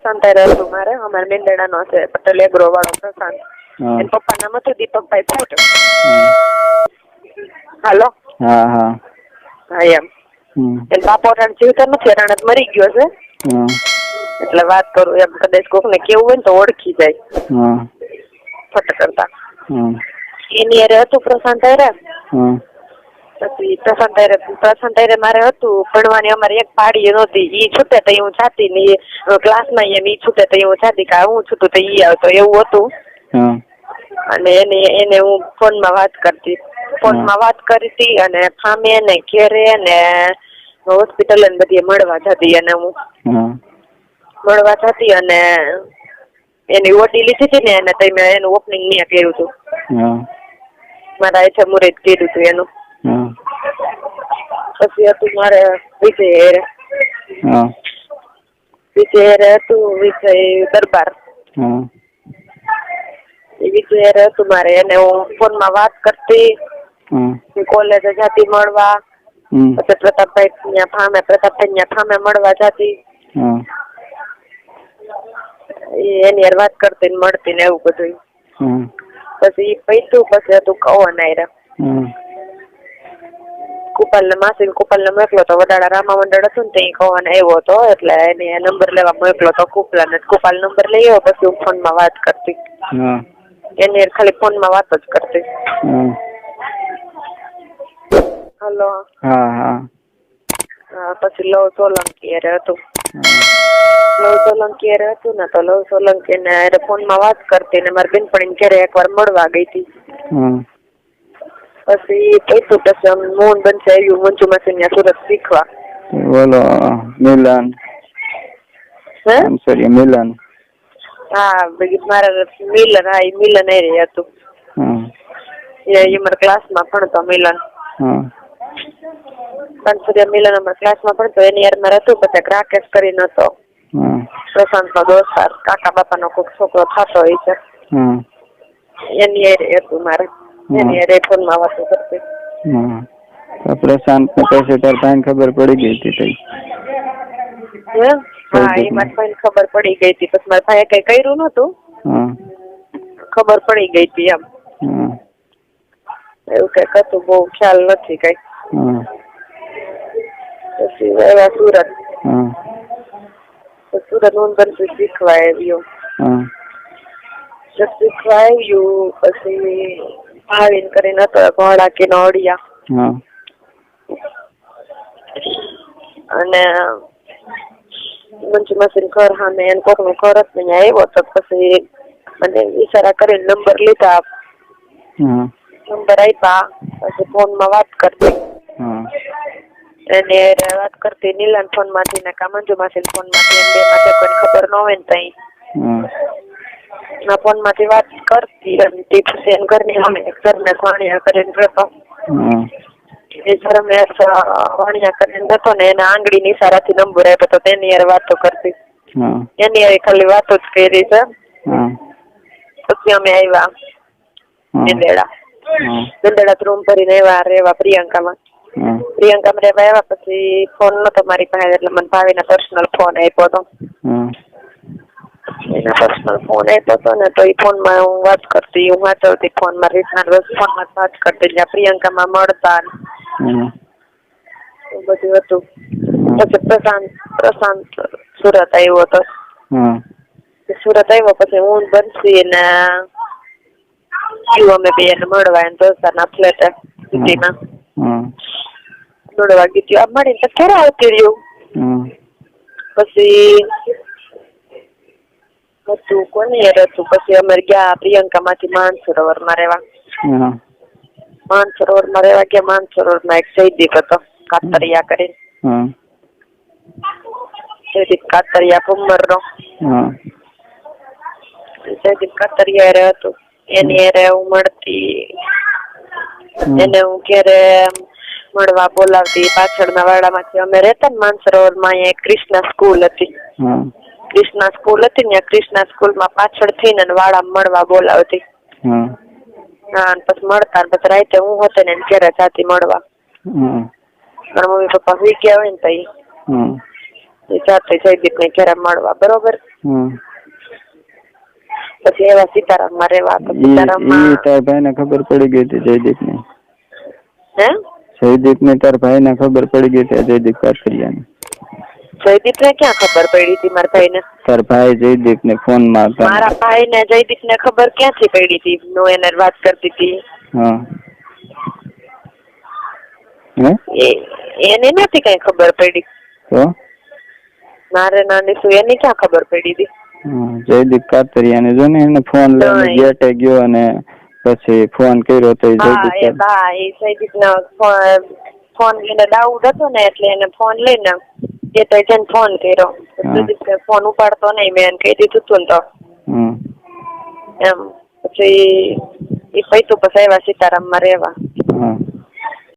પ્રશાંત હતું મારે, અમારે મેંદડાનો છે પટેલ એગ્રો વાળો પ્રશાંત. એના પપ્પા નામ હતું દીપકભાઈ ફૂટ. હાલો. હા હા હા એમ. એના બાપો અટાણે જીવતો નથી, અટાણે જ મરી ગયો છે. એટલે વાત કરું એમ, કદાચ કોકને કેવું હોય ને તો ઓળખી જાય ફટ કરતા. એની હારે હતું પ્રશાંત હારે. પછી પ્રશાંત હારે મારે હતું ભણવાની. અમારે એક પાડી નહોતી, ઈ છૂટે તો હું જાતી ને ક્લાસમાં એમ ઈ છૂટે તો હું જાતી, કે હું છૂટું તો ઈ આવતો, એવું હતું. અને એને હું ફોનમાં વાત કરતી, વાત કરી હતી. અને ફામે ને ઘેરે ને હોસ્પિટલ ને બધી મળવા જતી. અને હું મળવા જતી અને એની ઓટી લીધી હતી ને એને તો મેં એનું ઓપનિંગ ત્યાં કર્યું હતું. મારા એઠે મુહૂર્ત કર્યું હતું એનું. પછી હતું મારે વિજય હેરે. વિજય હેરે હતું, વિજય દરબાર. વિજય હેરે હતું મારે, એને હું ફોનમાં વાત કરતી, કોલેજે જતી મળવા. પછી પ્રતાપભાઈ ફામે મળવા જતી. એની યાર વાત કરતી ને મળતી ને એવું બધું. પછી પૈતું પછી હતું કવન આયરા. કુપાલ ને માસી કુપાલ ને મોકલો તો વડાળા રામા મંડળ હતું ને ત્યાં કવન આવ્યો હતો, એટલે એને નંબર લેવા મોકલો તો કુપાલ ને. કુપાલ નંબર લઈ આવ્યો, પછી હું ફોન માં વાત કરતી. એની ખાલી ફોન માં વાત જ કરતી. હલો. હા પછી લવ સોલંકી યારે હતું. લવ સોલંકી યારે હતું ને તો લવ સોલંકી ને ફોન માં વાત કરતી ને મારી બેનપણી ઘરે એકવાર મળવા ગઈ હતી. પછી પૈતું પછી મોહન બનશે આવ્યું મંજુ માસી ત્યાં સુરત શીખવા. બોલો મિલન. સોરી મિલન. હા મારા મિલન. હા એ મિલન એ હતું. એ મારા ક્લાસમાં ભણતો મિલન. કંસુરિયા મિલન અમારા ક્લાસમાં ભણતો. એની યાર મારે હતું. પછી રાકેશ કરીને હતો, પ્રશાંત નો દોસ્તાર, કાકા બાપા નો કોઈક છોકરો થતો હોય છે. એની યાર હતું મારે. એની યાર ફોન માં વાતો કરતી. પ્રશાંત ને પછી તાર ભાઈને ખબર પડી ગઈ હતી. હા એ મારા ભાઈને ખબર પડી ગઈ હતી. પછી મારા ભાઈએ કઈ કર્યું નતું, ખબર પડી ગઈ હતી એમ. એવું કઈક હતું, બહુ ખ્યાલ નથી કઈ. પછી આવ્યા સુરત. સુરત હું બનતું શીખવા આવ્યું. શીખવા આવ્યું પછી ભાવિન કરીને હતો ઘોડાકી નો અડિયા. અને મંજુ માસી ઘર સામે એને કોક નું ઘર હતું, ત્યાં આવ્યો તો પછી મને ઈશારા કરીને નંબર લીધા. નંબર આપ્યા. પછી ફોન માં વાત કરતી. એને વાત કરતી નીલાન ફોન માંથી ને કા મંજુ માસી ફોન માંથી. એમ બે માટે કોઈ ખબર ન હોય ને તઈ ના ફોન માંથી વાત કરતી. અને પછી એને ઘરની સામે ઘરને વાણિયા કરીને રહેતો. એ ઘરને વાણિયા કરીને જતો ને એના આંગળી ની ઈશારાથી નંબર આપ્યો તો તેની યાર વાતો કરતી. એની યાર ખાલી વાતો જ કરી છે. પછી અમે આવ્યા મેંદડા રૂમ ભરીને એવા રેવા પ્રિયંકામાં. પ્રિયંકામાં રેવા આવ્યા પછી ફોન નતો મારી પાસે, એટલે મને ભાવિના પર્સનલ ફોન આપ્યો હતો. એના પર્સનલ ફોન આપ્યો હતો ને તો એ ફોન માં હું વાત કરતી, હું વાંચવતી ફોન માં રીતના ફોન માં વાત કરતી. જ્યાં પ્રિયંકામાં મળતા બધું હતું. પછી પ્રશાંત સુરત આવ્યો હતો. સુરત આવ્યો પછી હું બનશી ને અમે બે એને મળવા એને દોસ્તારના ફ્લેટે સિટીમાં મળવા ગઈ. આ મળીને પછી ઘરે આવતી રહ્યું. પછી હતું કોની યાર હતું. પછી અમે ગયા પ્રિયંકા માંથી માનસરોવર માં રહેવા. માનસરોવર માં રહેવા ગયા. માનસરોવર માં એક જયદીપ હતો કાતરિયા કરીને. જયદીપ કાતરિયા ભૂમર નો. જયદીપ કાતરિયા હતું. એની હારે હું મળતી. એને હું ઘરે મળવા બોલાવતી. પાછળના વાડામાંથી અમે રહેતા ને માનસરોવર માં અહીંયા ક્રિષ્ના સ્કૂલ હતી. ક્રિષ્ના સ્કૂલ હતી ને, ક્રિષ્ના સ્કૂલ માં પાછળ થઈને વાડા મળવા બોલાવતી. હા પછી મળતા. પછી રાતે હું હોતે ને ઘરે જાતી મળવા. મારા મમ્મી પપ્પા સુઈ ગયા હોય ને તો જાતે જયદીપ ને ઘરે મળવા. બરોબર. પછી એવા સીતારામમાં રહેવા. તો ઈ સીતારામમાં તાર ભાઈને ખબર પડી ગઈ હતી જયદીપને. હે? જયદીપને તાર ભાઈને ખબર પડી ગઈ હતી જયદીપ કાતરિયાની. જયદીપને ક્યાં ખબર પડી હતી મારા ભાઈને? તાર ભાઈ જયદીપને ફોનમાં હતા. મારા ભાઈને જયદીપને ખબર ક્યાંથી પડી હતી? હું એને વાત કરતી હતી. હા. હે? એને નથી કઈ ખબર પડી. તો મારે નાની શું એની ક્યાં ખબર પડી હતી? જયદીપ કાતરિયાને જો ને એને ફોન લઈને ગેટે ગયો અને પછી ફોન કર્યો તો જયદીપને ફોન લઈને ડાઉટ હતો ને એટલે એને ફોન લઈને ગેટે જઈને ફોન કર્યો. જયદીપને ફોન ઉપાડતો નહીં, મેં એને કહી દીધું તું ને તો એમ. પછી એ પૈતું પછી આવ્યા સીતારામમાં રહેવા.